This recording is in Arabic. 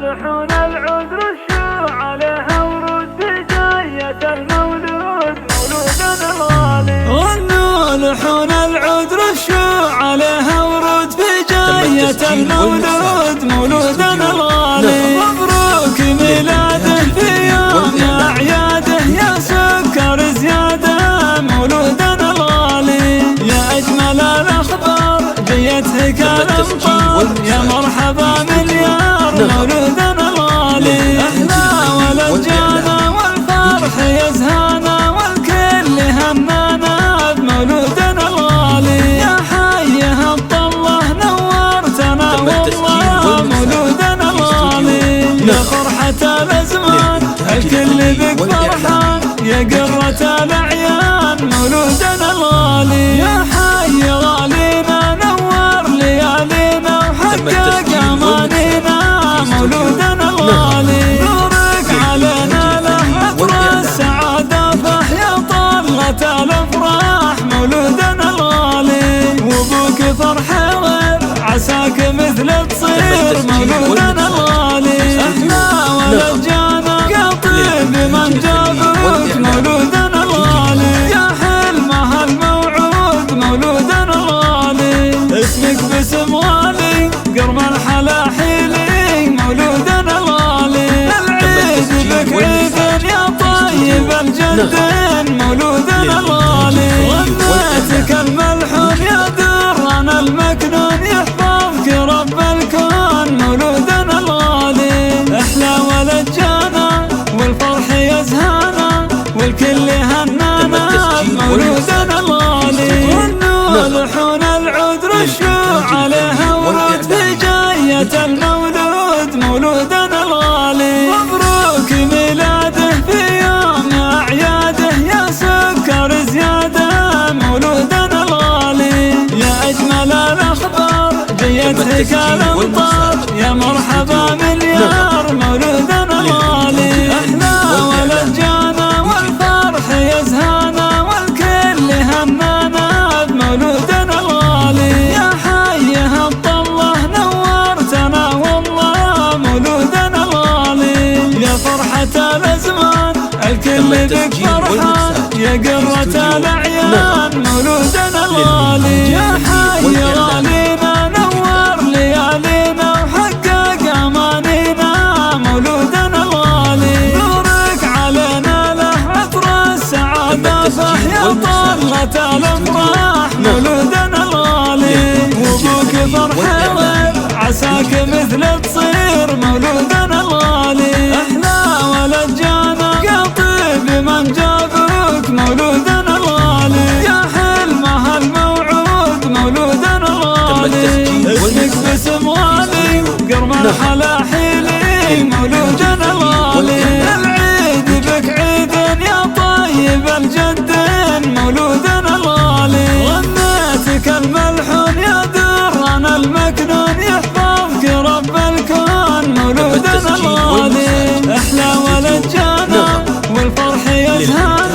لحون العذر الشوع عليها ورود بجاية المولود مولودنا الغالي. غنوا لحون العذر الشوع عليها ورود بجاية المولود مولودنا الغالي. مبروك ميلاده في يوم أعياده يا سكر زياده مولودنا الغالي. يا أجمل الأخبار جيتك الأمطار يا مرحبا مليار مولودنا الغالي. أحلى ولد جانا والفرح يزهانا والكل هنانا بمولودنا الغالي. يا حيه الطله نورتنا والله مولودنا الغالي. يا فرحة الأزمان الكل بك فرحان يا قرة الأعيان مولودنا الغالي. يا حي غالينا نور ليالينا وحقق أمانينا مولودنا الغالي. نورك علينا له عطر السعادة فحيا طلة الأفراح مولودنا الغالي. وابوك فرحة غير عساك مثل تصير مولودنا الغالي. احنا ولد جانا قطيب من جابوك مولودنا الغالي. يا حلمه الموعود مولودنا الغالي. اسمك باسم غالي قرم الحلاحيلي مولودنا الغالي. العيد بك عيد يا طيب الجدين مولودنا الغالي. غنيتك الملحون يا دران المكنون يحفظك رب الكون مولودنا الغالي. احلى ولد جانا والفرح يزهانا والكل هنانا مولودنا الغالي. غنوا لحون العذر الشوع عليها ورود بجاية المولود مولودنا الغالي. مبروك ميلاده في يوم أعياده يا سكر زياده مولودنا الغالي. يا أجمل الأخبار جيتك الأمطار يا مرحبا مليار مولودنا الغالي. احنا ولد جانا والفرح يزهانا والكل هنانا بمولودنا الغالي. يا حيه الطله نورتنا والله مولودنا الغالي. يا فرحة الأزمان الكل بك فرحان يا قرة الأعيان مولودنا الغالي. يا حي غالينا نور ليالينا وحقق أمانينا مولودنا الغالي. نورك علينا له عطر السعادة فحيا طلة الأفراح مولودنا الغالي. وابوك فرحة غير عساك مثل تصير مولودنا الغالي. احلى ولد جانا قطيب من جابوك مولودنا الغالي. يا حلمه الموعود مولودنا الغالي. اسمك باسم غالي قرم الحلاحيلي مولودنا الغالي. العيد بك عيد يا طيب الجدين مولودنا الغالي. غنيتك الملحون يا دران المكنون يحفظك رب الكون مولودنا الغالي. احلى ولد جانا والفرح يزهانا